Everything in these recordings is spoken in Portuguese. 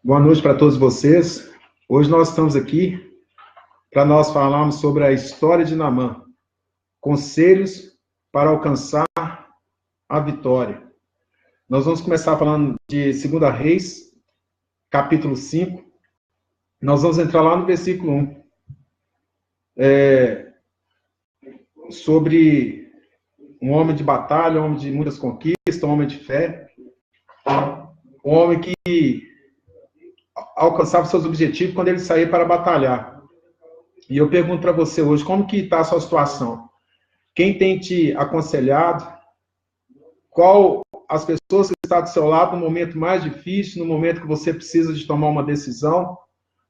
Boa noite para todos vocês. Hoje nós estamos aqui para nós falarmos sobre a história de Naamã. Conselhos para alcançar a vitória. Nós vamos começar falando de 2 Reis, capítulo 5. Nós vamos entrar lá no versículo 1. Sobre um homem de batalha, um homem de muitas conquistas, um homem de fé. Um homem que alcançava seus objetivos quando ele saía para batalhar. E eu pergunto para você hoje, como que está a sua situação? Quem tem te aconselhado? Qual as pessoas que estão do seu lado no momento mais difícil, no momento que você precisa de tomar uma decisão?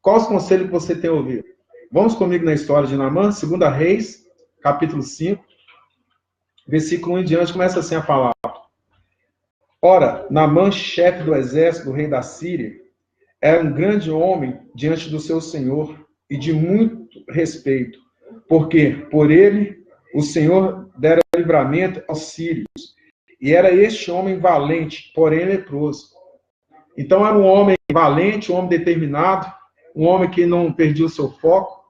Quais os conselhos que você tem ouvido? Vamos comigo na história de Naamã, 2 Reis, capítulo 5, versículo 1 em diante, começa assim a palavra. Ora, Naamã, chefe do exército do rei da Síria, era um grande homem diante do seu senhor e de muito respeito, porque por ele o Senhor dera livramento aos sírios. E era este homem valente, porém leproso. Então era um homem valente, um homem determinado, um homem que não perdia o seu foco,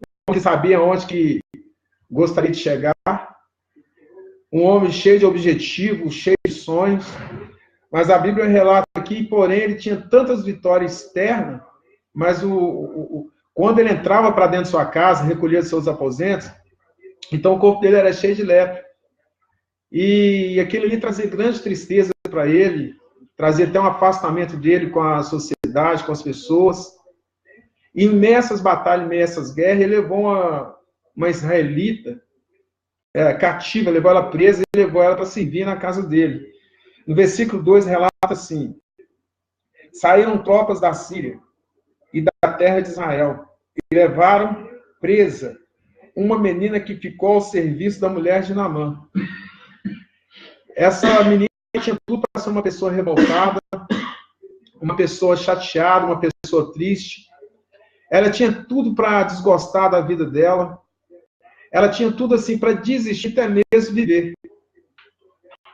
um homem que sabia onde que gostaria de chegar, um homem cheio de objetivos, cheio de sonhos. Mas a Bíblia relata aqui, porém, ele tinha tantas vitórias externas, mas quando ele entrava para dentro de sua casa, recolhia seus aposentos, então o corpo dele era cheio de lepra. E aquilo ali trazia grande tristeza para ele, trazia até um afastamento dele com a sociedade, com as pessoas. E em meio a essas batalhas, em meio a essas guerras, ele levou uma israelita cativa, levou ela presa e levou ela para servir na casa dele. No versículo 2 relata assim: saíram tropas da Síria e da terra de Israel e levaram presa uma menina que ficou ao serviço da mulher de Naamã. Essa menina tinha tudo para ser uma pessoa revoltada, uma pessoa chateada, uma pessoa triste. Ela tinha tudo para desgostar da vida dela. Ela tinha tudo assim para desistir até mesmo viver.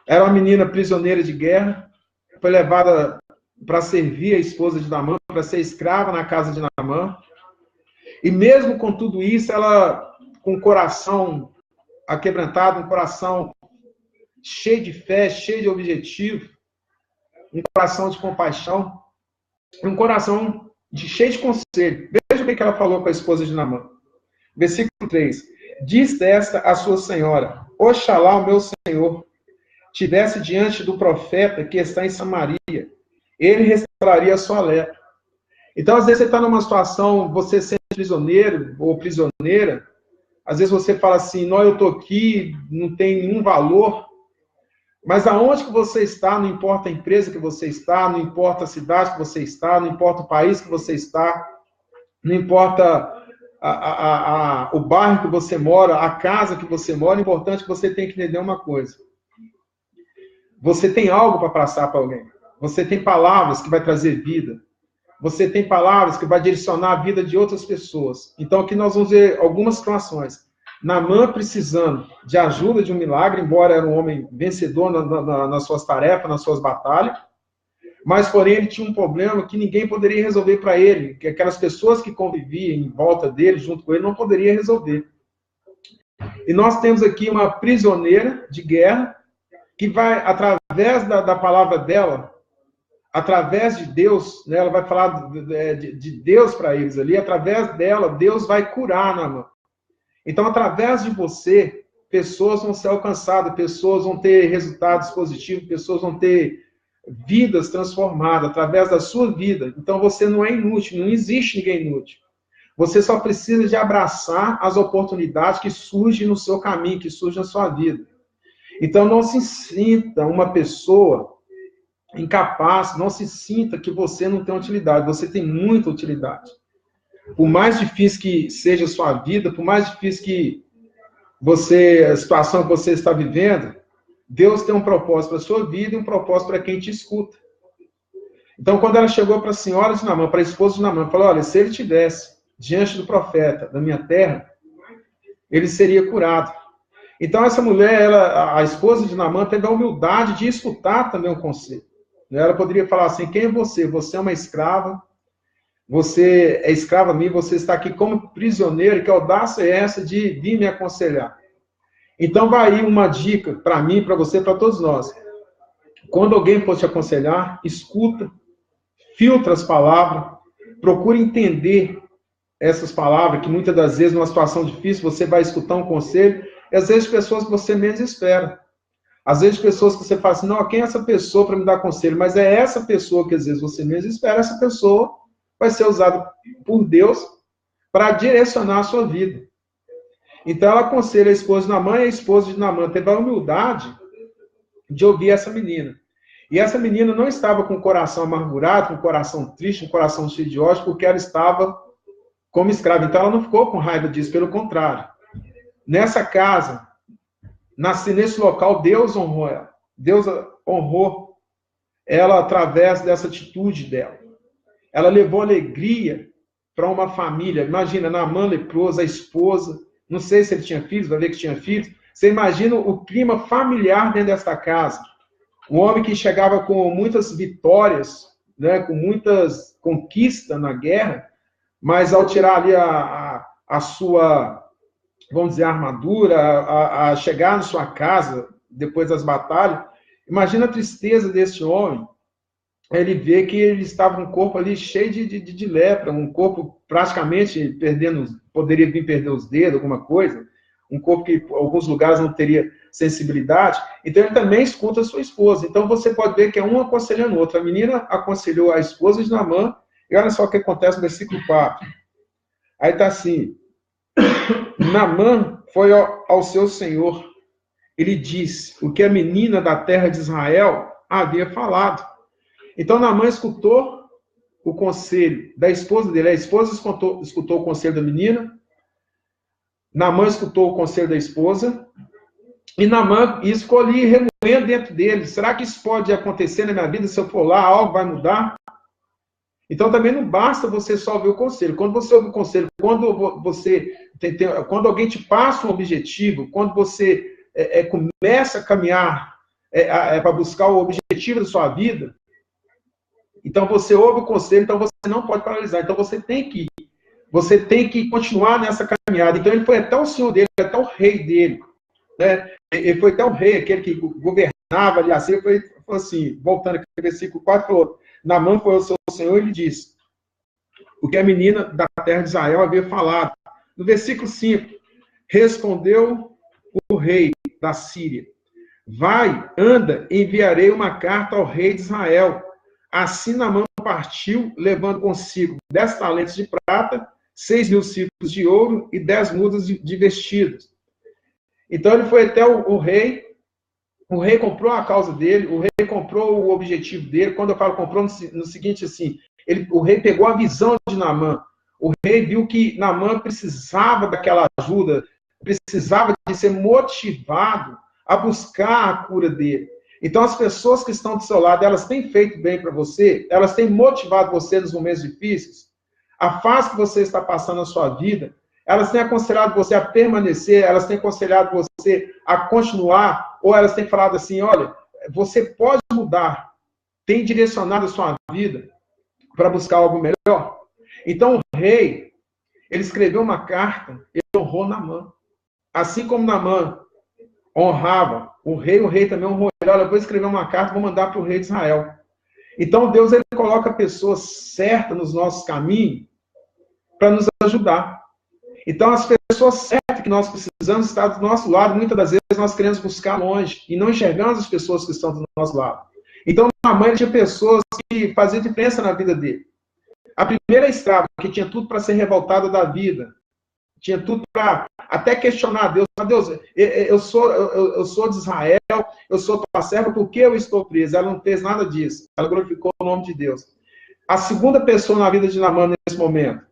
Era uma menina prisioneira de guerra, foi levada para servir a esposa de Naamã, para ser escrava na casa de Naamã. E mesmo com tudo isso, ela, com o coração aquebrantado, um coração cheio de fé, cheio de objetivo, um coração de compaixão, um coração cheio de conselho. Veja o que ela falou com a esposa de Naamã. Versículo 3. Diz esta a sua senhora: Oxalá o meu senhor tivesse diante do profeta que está em Samaria, ele restauraria a sua lepra. Então, às vezes você está numa situação, você sendo prisioneiro ou prisioneira, às vezes você fala assim, não, eu estou aqui, não tem nenhum valor, mas aonde que você está, não importa a empresa que você está, não importa a cidade que você está, não importa o país que você está, não importa o bairro que você mora, a casa que você mora, o importante é que você tem que entender uma coisa. Você tem algo para passar para alguém. Você tem palavras que vai trazer vida. Você tem palavras que vai direcionar a vida de outras pessoas. Então, aqui nós vamos ver algumas situações. Naamã precisando de ajuda, de um milagre, embora era um homem vencedor nas suas tarefas, nas suas batalhas. Mas, porém, ele tinha um problema que ninguém poderia resolver para ele. Que aquelas pessoas que conviviam em volta dele, junto com ele, não poderiam resolver. E nós temos aqui uma prisioneira de guerra, que vai, através da palavra dela, através de Deus, né, ela vai falar de Deus para eles ali, através dela, Deus vai curar Naamã. Então, através de você, pessoas vão ser alcançadas, pessoas vão ter resultados positivos, pessoas vão ter vidas transformadas através da sua vida. Então, você não é inútil, não existe ninguém inútil. Você só precisa de abraçar as oportunidades que surgem no seu caminho, que surgem na sua vida. Então, não se sinta uma pessoa incapaz, não se sinta que você não tem utilidade. Você tem muita utilidade. Por mais difícil que seja a sua vida, por mais difícil que a situação que você está vivendo, Deus tem um propósito para a sua vida e um propósito para quem te escuta. Então, quando ela chegou para a senhora de Naamã, para a esposa de Naamã, falou, olha, se ele estivesse diante do profeta da minha terra, ele seria curado. Então, essa mulher, a esposa de Naamã, teve a humildade de escutar também o conselho. Ela poderia falar assim, quem é você? Você é uma escrava, você é escrava minha, você está aqui como prisioneiro, e que audácia é essa de vir me aconselhar? Então vai aí uma dica para mim, para você, para todos nós. Quando alguém for te aconselhar, escuta, filtra as palavras, procure entender essas palavras, que muitas das vezes, numa situação difícil, você vai escutar um conselho, e às vezes pessoas que você menos espera. Às vezes pessoas que você fala assim, não, quem é essa pessoa para me dar conselho? Mas é essa pessoa que às vezes você menos espera, essa pessoa vai ser usada por Deus para direcionar a sua vida. Então ela aconselha a esposa de Naamã, e a esposa de Naamã teve a humildade de ouvir essa menina. E essa menina não estava com o coração amargurado, com o coração triste, com o coração cheio de ódio, porque ela estava como escrava. Então ela não ficou com raiva disso, pelo contrário. Nessa casa, nesse local, Deus honrou ela. Deus honrou ela através dessa atitude dela. Ela levou alegria para uma família. Imagina, Naamã leproso, a esposa, não sei se ele tinha filhos, vai ver que tinha filhos. Você imagina o clima familiar dentro desta casa. Um homem que chegava com muitas vitórias, né, com muitas conquistas na guerra, mas ao tirar ali a sua, vamos dizer, armadura, a chegar na sua casa, depois das batalhas, imagina a tristeza desse homem. Ele vê que ele estava com um corpo ali cheio de lepra, um corpo praticamente perdendo, poderia vir perder os dedos, alguma coisa, um corpo que em alguns lugares não teria sensibilidade. Então ele também escuta a sua esposa. Então você pode ver que é um aconselhando o outro. A menina aconselhou a esposa de Naamã, e olha só o que acontece no versículo 4. Aí está assim, Naamã foi ao seu senhor, ele disse o que a menina da terra de Israel havia falado. Então Naamã escutou o conselho da esposa dele, a esposa escutou o conselho da menina, Naamã escutou o conselho da esposa, e Naamã isso ficou ali remoendo dentro dele. Será que isso pode acontecer na minha vida? Se eu for lá, algo vai mudar? Então também não basta você só ouvir o conselho. Quando você ouve o conselho, quando alguém te passa um objetivo, quando você começa a caminhar para buscar o objetivo da sua vida, então você ouve o conselho, então você não pode paralisar. Então você tem que continuar nessa caminhada. Então ele foi até o senhor dele, até o rei dele, né? Ele foi até o rei, aquele que governava ali assim, foi assim, voltando aqui no versículo 4, falou, Naamã foi ao seu senhor e lhe disse o que a menina da terra de Israel havia falado. No versículo 5, respondeu o rei da Síria, vai, anda, enviarei uma carta ao rei de Israel. Assim Naamã partiu, levando consigo 10 talentos de prata, 6.000 ciclos de ouro e 10 mudas de vestidos. Então ele foi até o rei comprou a causa dele, o rei comprou o objetivo dele. Quando eu falo comprou, no seguinte assim, o rei pegou a visão de Naamã. O rei viu que Naamã precisava daquela ajuda, precisava de ser motivado a buscar a cura dele. Então as pessoas que estão do seu lado, elas têm feito bem para você, elas têm motivado você nos momentos difíceis. A fase que você está passando na sua vida, elas têm aconselhado você a permanecer, elas têm aconselhado você a continuar, ou elas têm falado assim, olha, você pode mudar, tem direcionado a sua vida para buscar algo melhor. Então o rei, ele escreveu uma carta, ele honrou Naamã. Assim como Naamã honrava o rei também honrou ele. Olha, eu vou escrever uma carta, vou mandar para o rei de Israel. Então Deus, ele coloca pessoas certas nos nossos caminhos para nos ajudar. Então, as pessoas certas que nós precisamos estar do nosso lado, muitas das vezes nós queremos buscar longe e não enxergamos as pessoas que estão do nosso lado. Então, na mãe tinha pessoas que faziam diferença na vida dele. A primeira escrava, que tinha tudo para ser revoltada da vida, tinha tudo para até questionar a Deus. Deus, eu sou de Israel, eu sou tua serva, por que eu estou presa? Ela não fez nada disso. Ela glorificou o nome de Deus. A segunda pessoa na vida de Naamã nesse momento,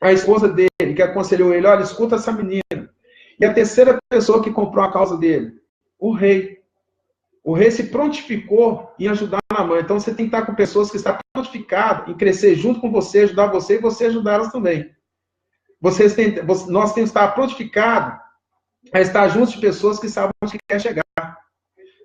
a esposa dele, que aconselhou ele, olha, escuta essa menina. E a terceira pessoa que comprou a causa dele, o rei. O rei se prontificou em ajudar Naamã. Então você tem que estar com pessoas que estão prontificadas em crescer junto com você, ajudar você e você ajudar elas também. Nós temos que estar prontificados a estar juntos de pessoas que sabem onde quer chegar.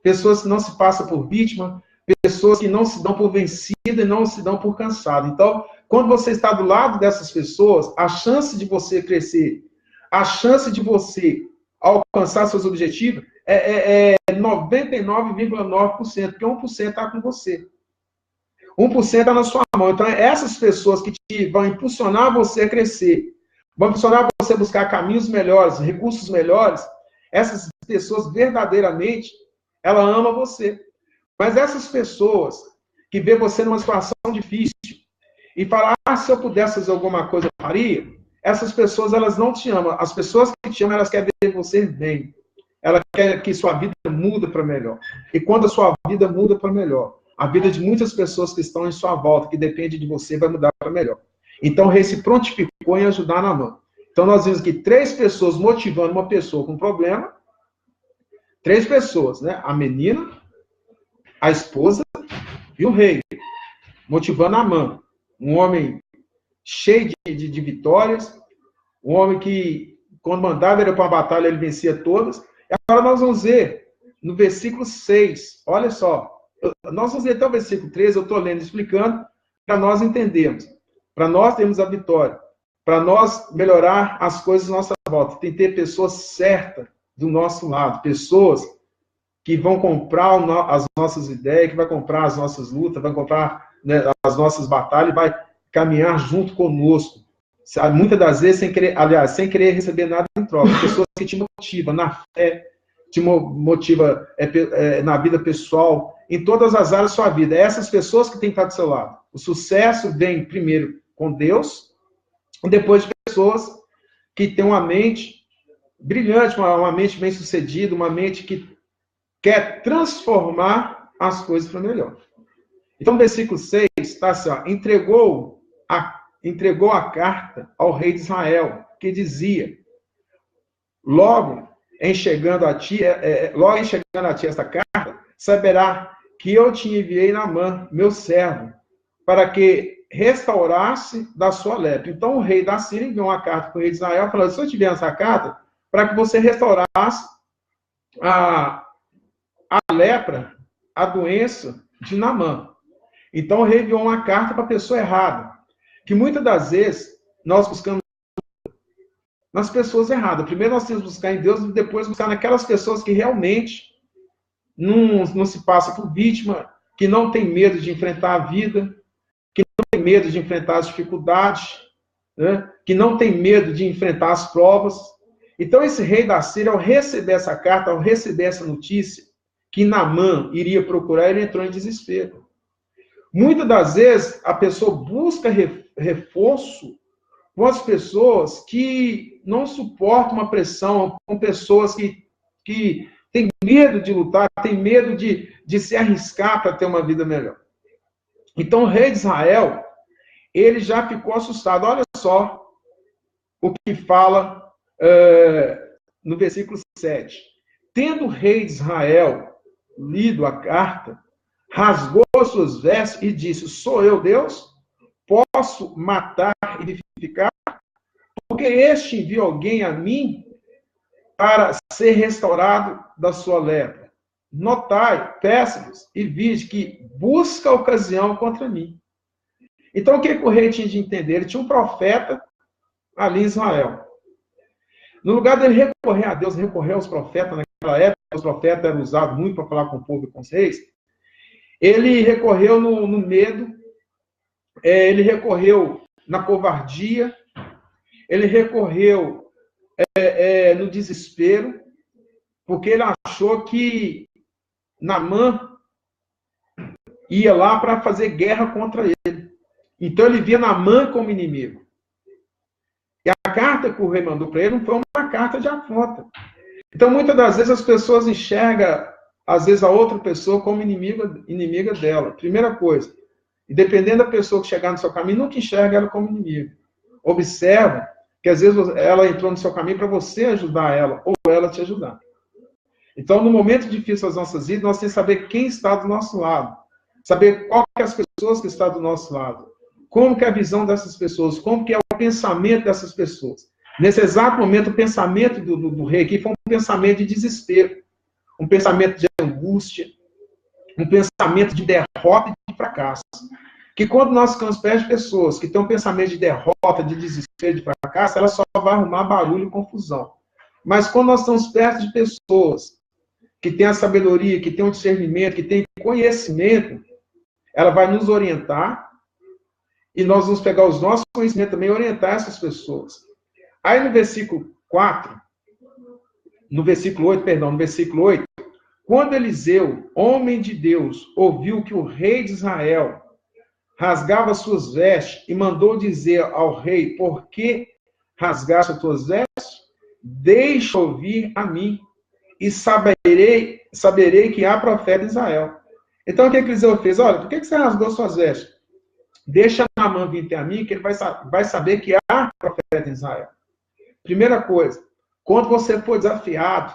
Pessoas que não se passam por vítima, pessoas que não se dão por vencida e não se dão por cansado. Então, quando você está do lado dessas pessoas, a chance de você crescer, a chance de você alcançar seus objetivos é 99,9%, porque 1% está com você. 1% está na sua mão. Então, essas pessoas que vão impulsionar você a crescer, vão impulsionar você a buscar caminhos melhores, recursos melhores, essas pessoas verdadeiramente, ela ama você. Mas essas pessoas que vê você numa situação difícil e falam, se eu pudesse fazer alguma coisa, eu faria, essas pessoas, elas não te amam. As pessoas que te amam, elas querem ver você bem. Ela quer que sua vida muda para melhor. E quando a sua vida muda para melhor, a vida de muitas pessoas que estão em sua volta, que depende de você, vai mudar para melhor. Então, o rei se prontificou em ajudar Naamã. Então, nós vimos que 3 pessoas motivando uma pessoa com problema, 3 pessoas, né? A menina, a esposa e o rei, motivando Naamã. Um homem cheio de vitórias, um homem que, quando mandava ele para a batalha, ele vencia todas. E agora nós vamos ver no versículo 6, olha só, nós vamos ler até o versículo 13, eu estou lendo, explicando, para nós entendermos, para nós termos a vitória, para nós melhorar as coisas à nossa volta. Tem que ter pessoas certas do nosso lado, pessoas que vão comprar as nossas ideias, que vai comprar as nossas lutas, vai comprar, né, as nossas batalhas, vai caminhar junto conosco. Muitas das vezes sem querer receber nada em troca. Pessoas que te motivam na fé, te motivam na vida pessoal, em todas as áreas da sua vida. É essas pessoas que têm que estar do seu lado. O sucesso vem primeiro com Deus, e depois de pessoas que têm uma mente brilhante, uma mente bem-sucedida, uma mente que quer transformar as coisas para melhor. Então, no versículo 6, está assim, ó, entregou a carta ao rei de Israel, que dizia, logo enxergando a ti esta carta, saberá que eu te enviei Naamã, meu servo, para que restaurasse da sua lepra. Então, o rei da Síria enviou uma carta para o rei de Israel, falando, se eu tiver essa carta, para que você restaurasse a lepra, a doença de Naamã. Então, o rei enviou uma carta para a pessoa errada. Que muitas das vezes nós buscamos nas pessoas erradas. Primeiro nós temos que buscar em Deus e depois buscar naquelas pessoas que realmente não se passam por vítima, que não tem medo de enfrentar a vida, que não tem medo de enfrentar as dificuldades, né? Que não tem medo de enfrentar as provas. Então esse rei da Síria, ao receber essa carta, ao receber essa notícia, que Naamã iria procurar, ele entrou em desespero. Muitas das vezes, a pessoa busca reforço com as pessoas que não suportam uma pressão, com pessoas que têm medo de lutar, têm medo de se arriscar para ter uma vida melhor. Então, o rei de Israel, ele já ficou assustado. Olha só o que fala no versículo 7. Tendo o rei de Israel lido a carta, rasgou suas vestes e disse, sou eu Deus? Posso matar e vivificar? Porque este envia alguém a mim para ser restaurado da sua lepra. Notai, peço-vos e vide que busca ocasião contra mim. Então, o que o rei tinha de entender? Ele tinha um profeta ali em Israel. No lugar dele recorrer a Deus, recorrer aos profetas, naquela época, os profetas eram usados muito para falar com o povo e com os reis, ele recorreu no medo, ele recorreu na covardia, ele recorreu no desespero, porque ele achou que Naamã ia lá para fazer guerra contra ele. Então ele via Naamã como inimigo. E a carta que o rei mandou para ele não foi uma carta de afronta. Então muitas das vezes as pessoas enxergam, às vezes, a outra pessoa como inimiga dela. Primeira coisa, e dependendo da pessoa que chegar no seu caminho, nunca enxerga ela como inimigo. Observa que às vezes ela entrou no seu caminho para você ajudar ela, ou ela te ajudar. Então, no momento difícil das nossas vidas, nós temos que saber quem está do nosso lado. Saber qual que é as pessoas que estão do nosso lado. Como que é a visão dessas pessoas, como que é o pensamento dessas pessoas. Nesse exato momento, o pensamento do rei aqui foi um pensamento de desespero, um pensamento de angústia, um pensamento de derrota e de fracasso. Que quando nós ficamos perto de pessoas que têm um pensamento de derrota, de desespero, de fracasso, ela só vai arrumar barulho e confusão. Mas quando nós estamos perto de pessoas que têm a sabedoria, que têm o discernimento, que têm conhecimento, ela vai nos orientar e nós vamos pegar os nossos conhecimentos também e orientar essas pessoas. Aí no versículo 4, no versículo 8, quando Eliseu, homem de Deus, ouviu que o rei de Israel rasgava suas vestes e mandou dizer ao rei: por que rasgaste as tuas vestes? Deixa ouvir a mim e saberei que há profeta em Israel. Então o que Eliseu fez? Olha, por que você rasgou suas vestes? Deixa Naamã vir até a mim, que ele vai saber que há profeta em Israel. Primeira coisa, quando você for desafiado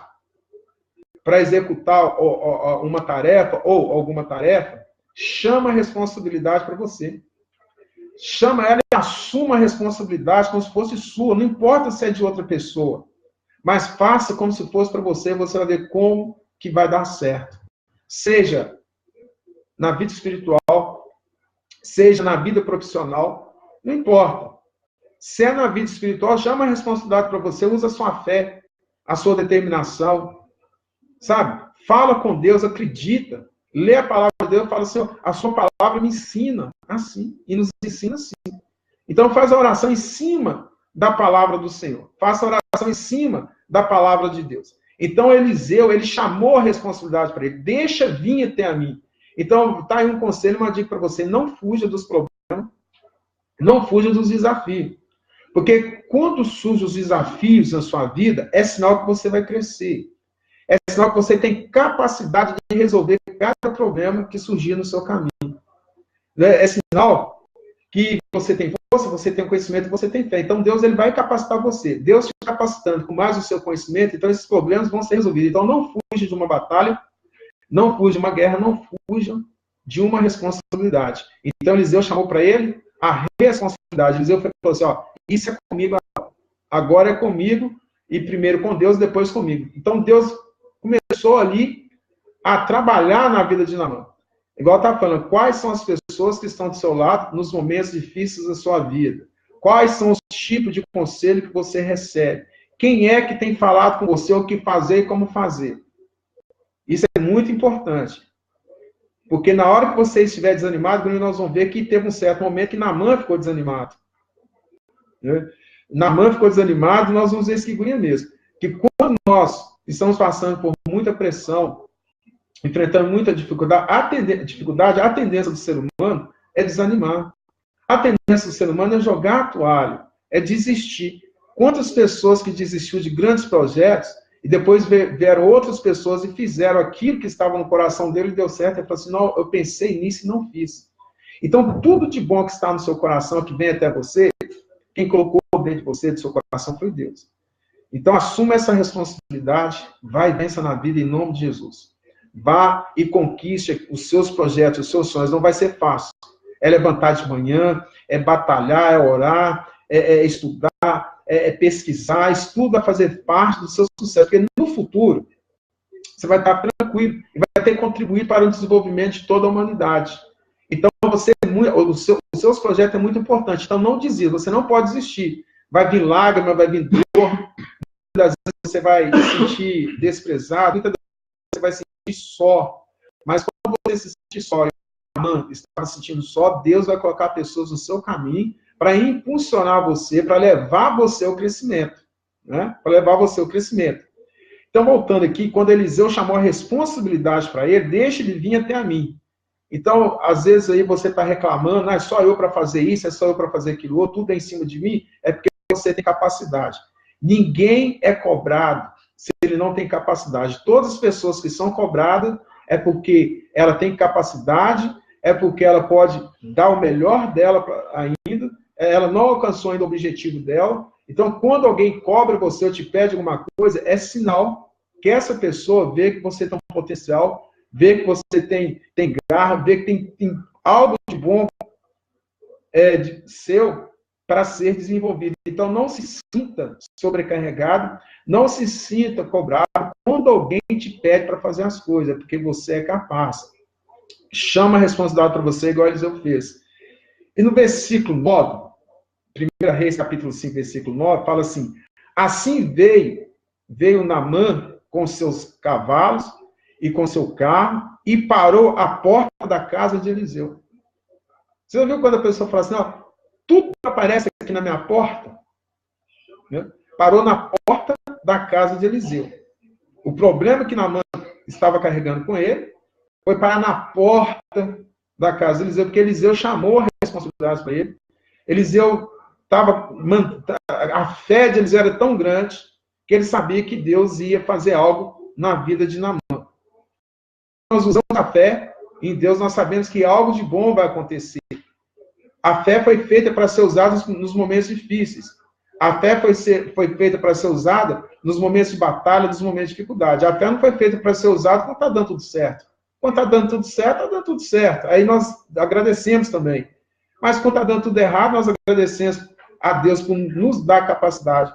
para executar uma tarefa ou alguma tarefa, chama a responsabilidade para você. Chama ela e assuma a responsabilidade como se fosse sua. Não importa se é de outra pessoa. Mas faça como se fosse para você. Você vai ver como que vai dar certo. Seja na vida espiritual, seja na vida profissional. Não importa. Se é na vida espiritual, chama a responsabilidade para você. Usa a sua fé, a sua determinação. Sabe? Fala com Deus, acredita. Lê a palavra de Deus e fala assim: a sua palavra me ensina assim. E nos ensina assim. Então faz a oração em cima da palavra do Senhor. Faça a oração em cima da palavra de Deus. Então Eliseu, ele chamou a responsabilidade para ele. Deixa vir até a mim. Então está aí um conselho, uma dica para você. Não fuja dos problemas. Não fuja dos desafios. Porque quando surgem os desafios na sua vida, é sinal que você vai crescer. É sinal que você tem capacidade de resolver cada problema que surgir no seu caminho. É sinal que você tem força, você tem conhecimento, você tem fé. Então Deus ele vai capacitar você. Deus te capacitando com mais o seu conhecimento, então esses problemas vão ser resolvidos. Então não fuja de uma batalha, não fuja de uma guerra, não fuja de uma responsabilidade. Então Eliseu chamou para ele a responsabilidade. Eliseu falou assim: ó, isso é comigo agora é comigo, e primeiro com Deus, depois comigo. Então Deus começou ali a trabalhar na vida de Naamã. Igual está falando, quais são as pessoas que estão do seu lado nos momentos difíceis da sua vida? Quais são os tipos de conselho que você recebe? Quem é que tem falado com você o que fazer e como fazer? Isso é muito importante. Porque na hora que você estiver desanimado, nós vamos ver que teve um certo momento que Naamã ficou desanimado. Naamã ficou desanimado, nós vamos ver isso que guria mesmo. Que quando nós estamos passando por muita pressão, enfrentando muita dificuldade, a tendência do ser humano é desanimar. A tendência do ser humano é jogar a toalha, é desistir. Quantas pessoas que desistiu de grandes projetos e depois vieram outras pessoas e fizeram aquilo que estava no coração dele e deu certo, e falou assim: não, eu pensei nisso e não fiz. Então, tudo de bom que está no seu coração, que vem até você, quem colocou dentro de você, do seu coração, foi Deus. Então, assuma essa responsabilidade, vá e vença na vida em nome de Jesus. Vá e conquiste os seus projetos, os seus sonhos. Não vai ser fácil. É levantar de manhã, é batalhar, é orar, é estudar, é pesquisar. Isso tudo vai fazer parte do seu sucesso. Porque no futuro, você vai estar tranquilo e vai ter contribuído para o desenvolvimento de toda a humanidade. Então, os seus projetos é muito importante. Então, não desista. Você não pode desistir. Vai vir lágrima, vai vir dor. Muitas vezes você vai se sentir desprezado. Muitas vezes você vai se sentir só. Mas quando você se sentir só, está se sentindo só, Deus vai colocar pessoas no seu caminho para impulsionar você, para levar você ao crescimento. Né? Para levar você ao crescimento. Então, voltando aqui, quando Eliseu chamou a responsabilidade para ele, deixa ele vir até a mim. Então, às vezes aí você está reclamando, é só eu para fazer isso, é só eu para fazer aquilo outro, tudo é em cima de mim, é porque você tem capacidade. Ninguém é cobrado se ele não tem capacidade. Todas as pessoas que são cobradas é porque ela tem capacidade, é porque ela pode dar o melhor dela ainda, ela não alcançou ainda o objetivo dela. Então, quando alguém cobra você ou te pede alguma coisa, é sinal que essa pessoa vê que você tem um potencial, vê que você tem garra, vê que tem algo de bom seu para ser desenvolvido. Então, não se sinta sobrecarregado, não se sinta cobrado quando alguém te pede para fazer as coisas, porque você é capaz. chama a responsabilidade para você, igual Eliseu fez. E no versículo 9, 1 Reis, capítulo 5, versículo 9, fala assim: assim veio Naamã com seus cavalos e com seu carro e parou à porta da casa de Eliseu. Você já viu quando a pessoa fala assim, ó, tudo aparece aqui na minha porta? Né? Parou na porta da casa de Eliseu. O problema que Naamã estava carregando com ele foi parar na porta da casa de Eliseu, porque Eliseu chamou a responsabilidade para ele. Eliseu a fé de Eliseu era tão grande que ele sabia que Deus ia fazer algo na vida de Naamã. Nós usamos a fé em Deus, nós sabemos que algo de bom vai acontecer. A fé foi feita para ser usada nos momentos difíceis. A fé foi feita para ser usada nos momentos de batalha, nos momentos de dificuldade. A fé não foi feita para ser usada quando está dando tudo certo. Quando está dando tudo certo, está dando tudo certo. Aí nós agradecemos também. Mas quando está dando tudo errado, nós agradecemos a Deus por nos dar a capacidade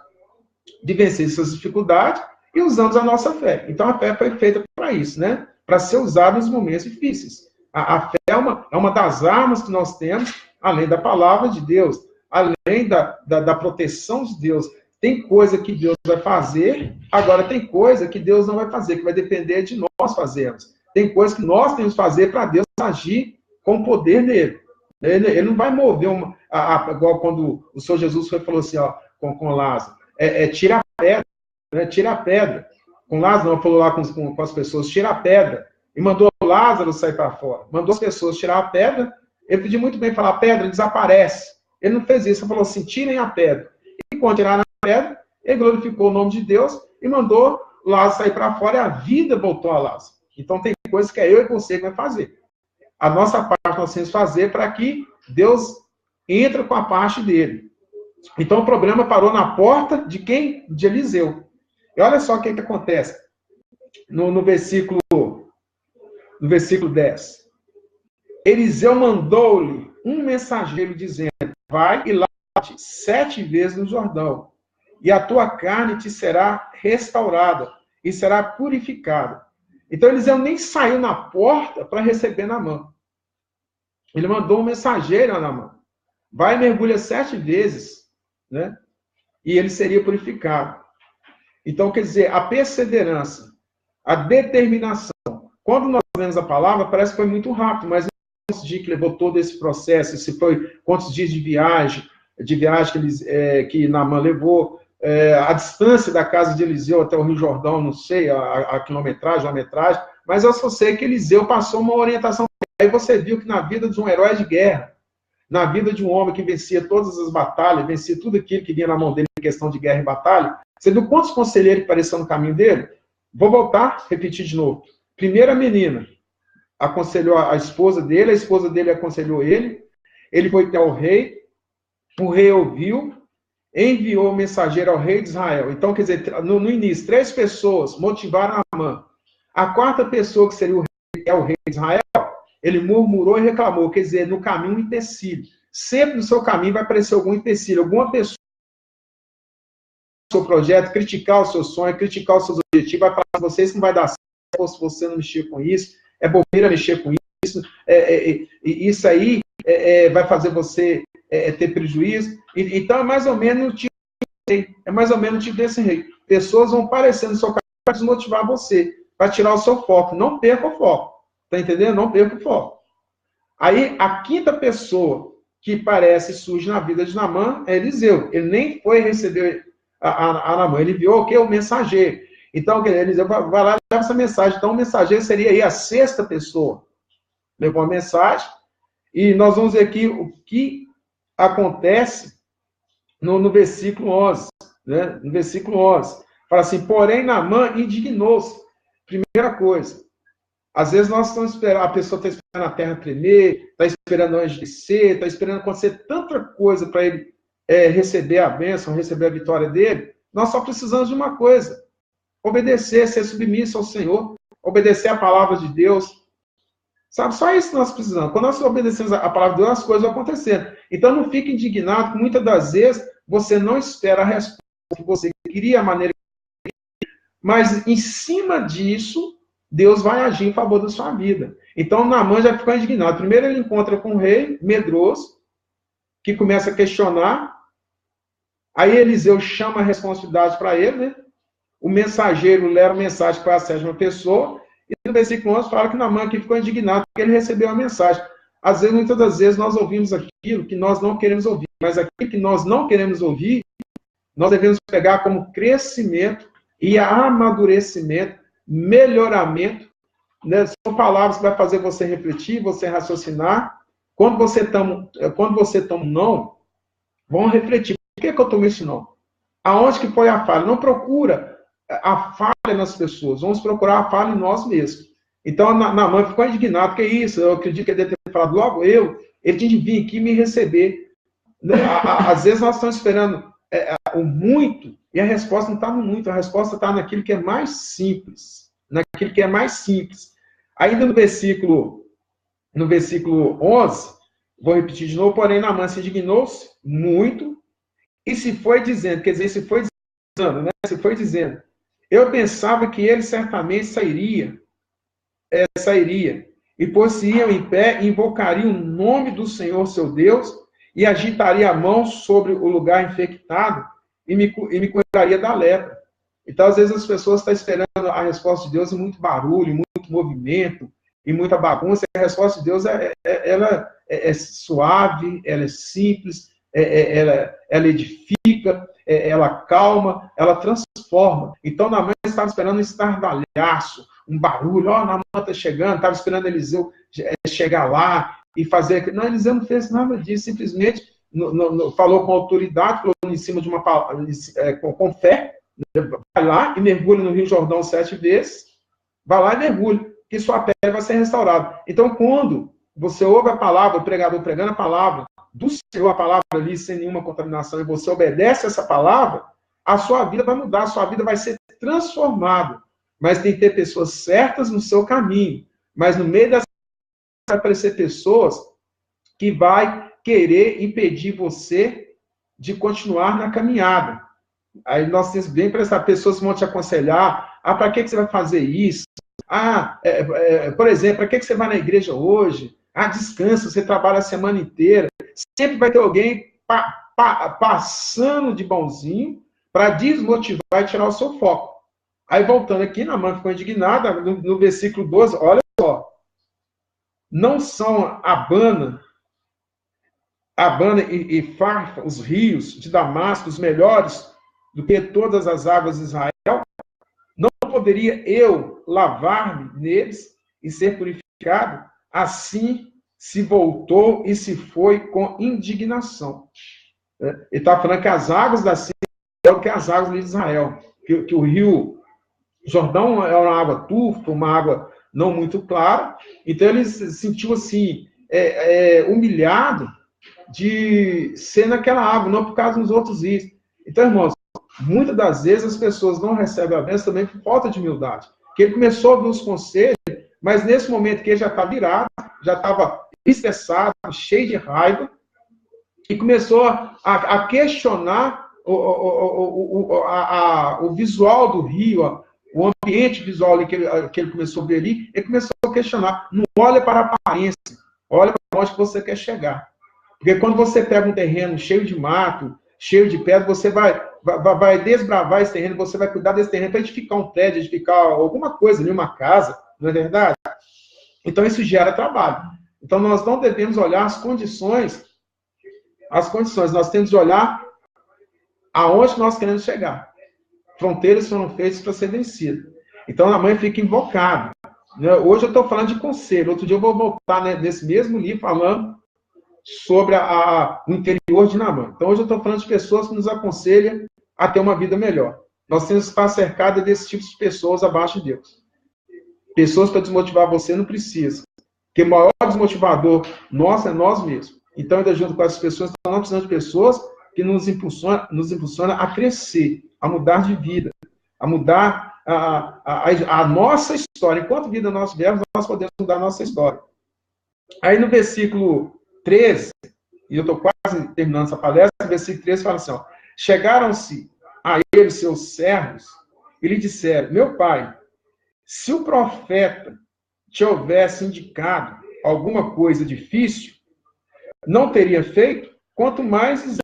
de vencer essas dificuldades e usamos a nossa fé. Então a fé foi feita para isso, né? Para ser usada nos momentos difíceis. A fé é uma das armas que nós temos, além da palavra de Deus, além da proteção de Deus. Tem coisa que Deus vai fazer, agora tem coisa que Deus não vai fazer, que vai depender de nós fazermos. Tem coisa que nós temos que fazer para Deus agir com o poder dele. Ele não vai mover igual quando o Senhor Jesus falou assim, ó, com Lázaro, tira a pedra, né? Tira a pedra. Com Lázaro, não falou lá com as pessoas, tira a pedra. E mandou Lázaro sair para fora. Mandou as pessoas tirar a pedra. Ele pediu muito bem falar, a pedra desaparece. Ele não fez isso, ele falou assim, tirem a pedra. E quando tiraram a pedra, ele glorificou o nome de Deus e mandou Lázaro sair para fora e a vida voltou a Lázaro. Então tem coisas que é eu e você que vai fazer. A nossa parte nós temos que fazer para que Deus entre com a parte dele. Então o problema parou na porta de quem? De Eliseu. E olha só o que acontece no versículo 10. Eliseu mandou-lhe um mensageiro dizendo, vai e lava-te 7 vezes no Jordão, e a tua carne te será restaurada e será purificada. Então Eliseu nem saiu na porta para receber Naamã. Ele mandou um mensageiro a Naamã. Vai e mergulha 7 vezes, né? E ele seria purificado. Então, quer dizer, a perseverança, a determinação. Quando nós lemos a palavra, parece que foi muito rápido, mas quantos dias que levou todo esse processo, se foi quantos dias de viagem que Naamã levou, a distância da casa de Eliseu até o Rio Jordão, não sei, a quilometragem, a metragem, mas eu só sei que Eliseu passou uma orientação. Aí você viu que na vida de um herói de guerra, na vida de um homem que vencia todas as batalhas, vencia tudo aquilo que vinha na mão dele em questão de guerra e batalha, você viu quantos conselheiros que apareceram no caminho dele? Vou voltar, repetir de novo. Primeira menina aconselhou a esposa dele aconselhou ele foi até o rei ouviu, enviou o mensageiro ao rei de Israel. Então, quer dizer, no início, 3 pessoas motivaram Naamã. A 4ª pessoa, que seria o rei de Israel, ele murmurou e reclamou, quer dizer, no caminho um empecilho. Sempre no seu caminho vai aparecer algum empecilho, alguma pessoa seu projeto, criticar o seu sonho, criticar os seus objetivos, vai falar para vocês que não vai dar certo se você não mexer com isso, é bobeira mexer com isso, isso aí vai fazer você ter prejuízo. Então é mais ou menos o tipo desse rei. Pessoas vão aparecendo no seu caminho para desmotivar você, para tirar o seu foco. Não perca o foco. Tá entendendo? Não perca o foco. Aí a 5ª pessoa que parece surge na vida de Naamã é Eliseu. Ele nem foi receber a Naamã, ele enviou o quê? O mensageiro. Então, Eliseu vai lá e leva essa mensagem. Então, o mensageiro seria aí a 6ª pessoa. Levou a mensagem. E nós vamos ver aqui o que acontece no versículo 11. Né? No versículo 11. Fala assim, porém, Naamã indignou-se. Primeira coisa. Às vezes nós estamos esperando, a pessoa está esperando a terra tremer, está esperando o anjo descer, está esperando acontecer tanta coisa para ele receber a bênção, receber a vitória dele. Nós só precisamos de uma coisa: obedecer, ser submisso ao Senhor, obedecer a palavra de Deus. Sabe, só isso que nós precisamos. Quando nós obedecemos a palavra de Deus, as coisas vão acontecendo. Então não fique indignado, que muitas das vezes você não espera a resposta que você queria, a maneira que você queria, mas em cima disso, Deus vai agir em favor da sua vida. Então, Naamã já ficou indignado. Primeiro ele encontra com o rei, medroso, que começa a questionar. Aí Eliseu chama a responsabilidade para ele, né? O mensageiro leva a mensagem para a 7ª pessoa, e no versículo 11 fala que Naamã aqui ficou indignado, porque ele recebeu a mensagem. Às vezes, muitas das vezes, nós ouvimos aquilo que nós não queremos ouvir, mas aquilo que nós não queremos ouvir, nós devemos pegar como crescimento e amadurecimento, melhoramento, né? São palavras que vai fazer você refletir, você raciocinar. Quando você toma um não, vamos refletir. Por que eu tomei esse não? Aonde que foi a falha? Não procura a falha nas pessoas, vamos procurar a falha em nós mesmos. Então, Naamã ficou indignado, que é isso? Eu acredito que ele deve ter falado, logo ele tinha de vir aqui me receber. Às vezes nós estamos esperando o muito, e a resposta não está no muito, a resposta está naquilo que é mais simples. Naquilo que é mais simples. Ainda no versículo 11, vou repetir de novo, porém Naamã se indignou-se muito, e se foi dizendo, quer dizer, se foi dizendo, né? Se foi dizendo, eu pensava que ele certamente sairia, e pôr-se-iam em pé, e invocaria o nome do Senhor seu Deus, e agitaria a mão sobre o lugar infectado, e me curaria da lepra. Então, às vezes, as pessoas estão esperando a resposta de Deus em muito barulho, muito movimento, e muita bagunça. A resposta de Deus ela é suave, ela é simples, ela edifica, ela calma, ela transforma. Então, Naamã estava esperando um estardalhaço, um barulho. Naamã está chegando, estava esperando Eliseu chegar lá e fazer. Não, Eliseu não fez nada disso, simplesmente falou com autoridade, falou em cima de uma palavra, com fé. Vai lá e mergulha no Rio Jordão 7 vezes. Vai lá e mergulha, que sua pele vai ser restaurada. Então, quando você ouve a palavra, o pregador pregando a palavra do Senhor, a palavra ali sem nenhuma contaminação, e você obedece essa palavra, a sua vida vai mudar, a sua vida vai ser transformada. Mas tem que ter pessoas certas no seu caminho. Mas no meio dessa vai aparecer pessoas que vai querer impedir você de continuar na caminhada. Aí nós temos bem para essas pessoas que vão te aconselhar, para que você vai fazer isso? Por exemplo, para que você vai na igreja hoje? Descansa, você trabalha a semana inteira. Sempre vai ter alguém passando de bonzinho para desmotivar e tirar o seu foco. Aí voltando aqui, Naamã ficou indignada, no versículo 12, olha só. Não são Abana e Farfa, os rios de Damasco, os melhores do que todas as águas de Israel? Não poderia eu lavar-me neles e ser purificado? Assim se voltou e se foi com indignação. Ele está falando que as águas da Síria eram que as águas de Israel. Que o rio Jordão é uma água turva, uma água não muito clara. Então ele se sentiu assim, humilhado de ser naquela água, não por causa dos outros rios. Então, irmãos, muitas das vezes as pessoas não recebem a bênção também por falta de humildade. Porque ele começou a ouvir os conselhos, mas nesse momento que ele já está virado, já estava estressado, cheio de raiva, e começou a questionar o visual do rio, o ambiente visual ali que ele começou a ver ali, ele começou a questionar. Não olha para a aparência, olha para onde você quer chegar. Porque quando você pega um terreno cheio de mato, cheio de pedra, você vai desbravar esse terreno, você vai cuidar desse terreno para edificar um prédio, edificar alguma coisa ali, uma casa, não é verdade? Então isso gera trabalho. Então nós não devemos olhar as condições, nós temos de olhar aonde nós queremos chegar. Fronteiras foram feitas para ser vencidas. Então a mãe fica invocada. Hoje eu estou falando de conselho, outro dia eu vou voltar nesse mesmo livro falando sobre o interior de Naamã. Então hoje eu estou falando de pessoas que nos aconselham a ter uma vida melhor. Nós temos que estar cercados desse tipo de pessoas abaixo de Deus. Pessoas para desmotivar você não precisa. Porque o maior desmotivador nosso é nós mesmos. Então, ainda junto com essas pessoas, nós não precisamos de pessoas que nos impulsiona a crescer, a mudar de vida, a mudar a nossa história. Enquanto vida nós tivermos, nós podemos mudar a nossa história. Aí no versículo 13, e eu estou quase terminando essa palestra, no versículo 13 fala assim, chegaram-se a ele seus servos e lhe disseram, meu pai, se o profeta te houvesse indicado alguma coisa difícil, não teria feito, quanto mais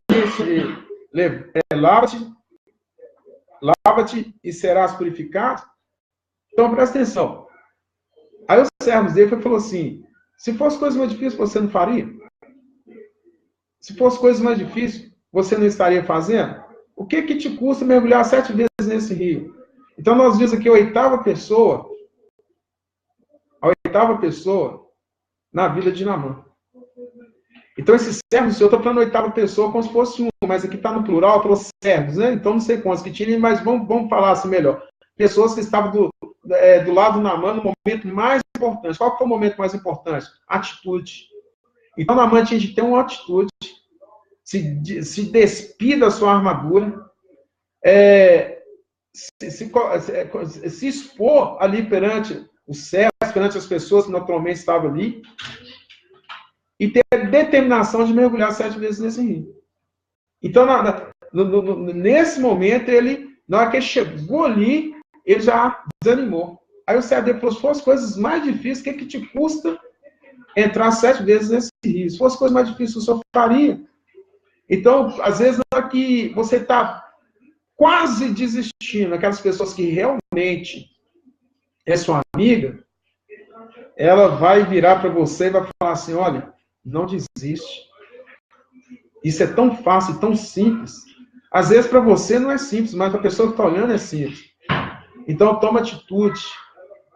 lava-te e serás purificado. Então, presta atenção. Aí os servos dele falou assim, se fosse coisa mais difícil, você não faria? Se fosse coisa mais difícil, você não estaria fazendo? O que te custa mergulhar 7 vezes nesse rio? Então, nós vimos aqui a oitava pessoa na vida de Naamã. Então, esses servos, eu estou falando oitava pessoa como se fosse um, mas aqui está no plural, falou servos, né? Então, não sei quantos que tinham, mas vamos falar assim melhor. Pessoas que estavam do lado do Naamã no momento mais importante. Qual foi o momento mais importante? Atitude. Então, Naamã tinha de ter uma atitude, se despir da sua armadura, se expor ali perante os servos, perante as pessoas que naturalmente estavam ali, e ter a determinação de mergulhar 7 vezes nesse rio. Então, nesse momento, na hora que ele chegou ali, ele já desanimou. Aí o servo dele falou, se fosse coisas mais difíceis, o que te custa entrar 7 vezes nesse rio? Se fosse coisa mais difícil, o senhor faria. Então, às vezes, na hora que você está quase desistindo, aquelas pessoas que realmente é sua amiga, ela vai virar para você e vai falar assim, olha, não desiste. Isso é tão fácil, tão simples. Às vezes para você não é simples, mas para a pessoa que está olhando é simples. Então toma atitude.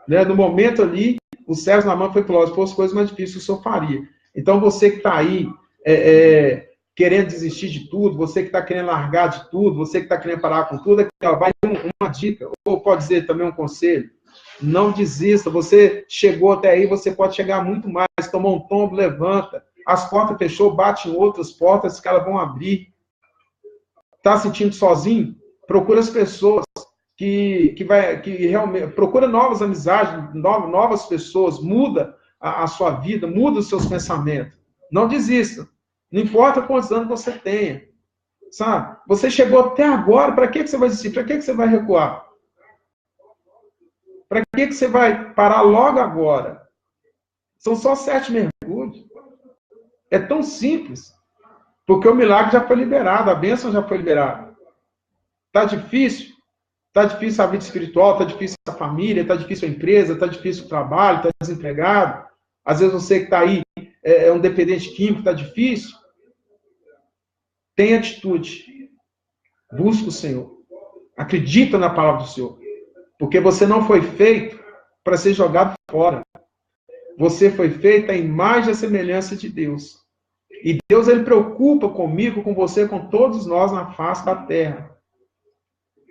Né? No momento ali, o servo na mão foi falou, se fosse coisa mais difícil, o senhor faria. Então você que está aí querendo desistir de tudo, você que está querendo largar de tudo, você que está querendo parar com tudo, vai uma dica, ou pode dizer também um conselho. Não desista, você chegou até aí, você pode chegar muito mais, tomou um tombo, levanta, as portas fechou, bate em outras portas que elas vão abrir. Está se sentindo sozinho? Procura as pessoas que realmente, procura novas amizades, novas pessoas, muda a sua vida, muda os seus pensamentos. Não desista, não importa quantos anos você tenha, sabe? Você chegou até agora, para que você vai desistir? Para que você vai recuar? Para que você vai parar logo agora? São só 7 mergulhos. É tão simples. Porque o milagre já foi liberado, a bênção já foi liberada. Está difícil? Está difícil a vida espiritual, está difícil a família, está difícil a empresa, está difícil o trabalho, está desempregado. Às vezes você que está aí é um dependente químico, está difícil. Tenha atitude. Busca o Senhor. Acredita na palavra do Senhor. Porque você não foi feito para ser jogado fora. Você foi feito à imagem e semelhança de Deus. E Deus, ele preocupa comigo, com você, com todos nós na face da terra.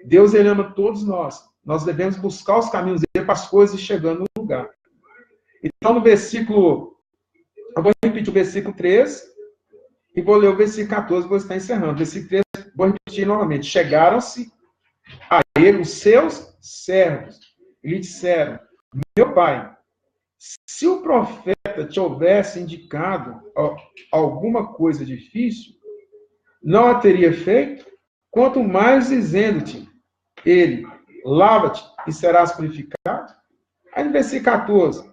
Deus, ele ama todos nós. Nós devemos buscar os caminhos dele para as coisas chegando no lugar. Então, no versículo... Eu vou repetir o versículo 13 e vou ler o versículo 14, vou estar encerrando. Versículo 13, vou repetir novamente. Chegaram-se a ele os seus servos e lhe disseram, meu pai, se o profeta te houvesse indicado alguma coisa difícil, não a teria feito, quanto mais dizendo-te ele, lava-te e serás purificado. Aí no versículo 14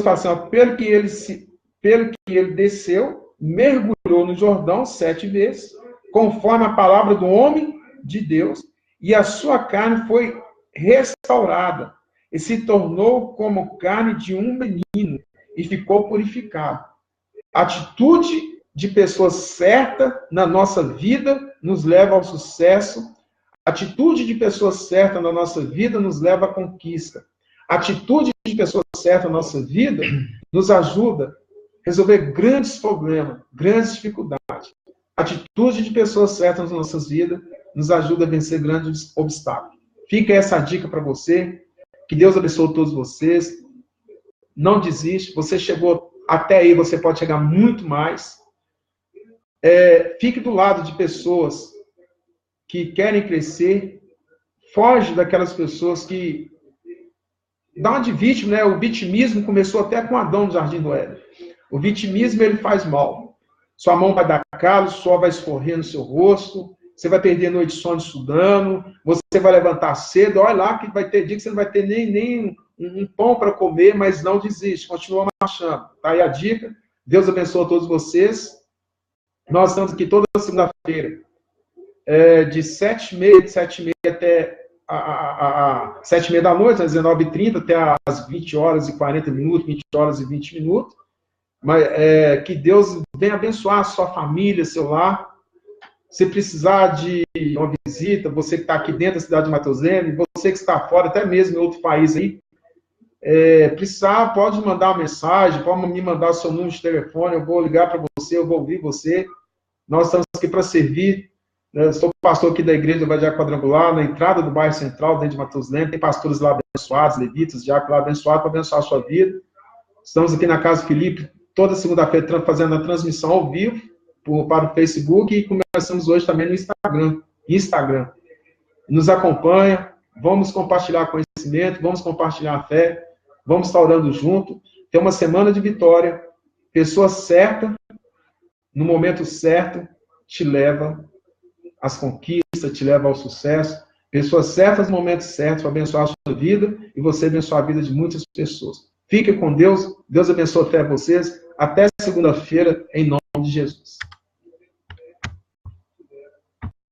fala assim, ó, pelo que ele desceu, mergulhou no Jordão 7 vezes, conforme a palavra do homem de Deus, e a sua carne foi restaurada, e se tornou como carne de um menino, e ficou purificado. Atitude de pessoa certa na nossa vida nos leva ao sucesso. Atitude de pessoa certa na nossa vida nos leva à conquista. Atitude de pessoa certa na nossa vida nos ajuda a resolver grandes problemas, grandes dificuldades. Atitude de pessoas certas nas nossas vidas nos ajuda a vencer grandes obstáculos. Fica essa dica para você. Que Deus abençoe todos vocês. Não desiste. Você chegou até aí, você pode chegar muito mais. Fique do lado de pessoas que querem crescer. Foge daquelas pessoas que dá uma de vítima, né? O vitimismo começou até com Adão no Jardim do Éden. O vitimismo, ele faz mal. Sua mão vai dar calo, o suor vai escorrer no seu rosto, você vai perder noite de sono estudando, você vai levantar cedo, olha lá que vai ter dia que você não vai ter nem um pão para comer, mas não desiste, continua marchando. Tá aí a dica. Deus abençoe a todos vocês. Nós estamos aqui toda segunda-feira, de 7h30 até 7h30 da noite, às 19h30, até às 20h40, 20h20. Mas, que Deus venha abençoar a sua família, seu lar. Se precisar de uma visita, você que está aqui dentro da cidade de Matheus Leme, você que está fora, até mesmo em outro país aí, precisar, pode mandar uma mensagem, pode me mandar o seu número de telefone, eu vou ligar para você, eu vou ouvir você. Nós estamos aqui para servir. Eu sou pastor aqui da igreja do Vadiar Quadrangular, na entrada do bairro Central, dentro de Matheus Leme. Tem pastores lá abençoados, levitas, diáconos lá abençoados, para abençoar a sua vida. Estamos aqui na Casa Felipe, toda segunda-feira, fazendo a transmissão ao vivo para o Facebook, e começamos hoje também no Instagram. Nos acompanha, vamos compartilhar conhecimento, vamos compartilhar a fé, vamos estar orando junto. Tem uma semana de vitória. Pessoa certa, no momento certo, te leva às conquistas, te leva ao sucesso. Pessoas certas, no momento certo, para abençoar a sua vida e você abençoar a vida de muitas pessoas. Fique com Deus. Deus abençoe até vocês. Até segunda-feira, em nome de Jesus.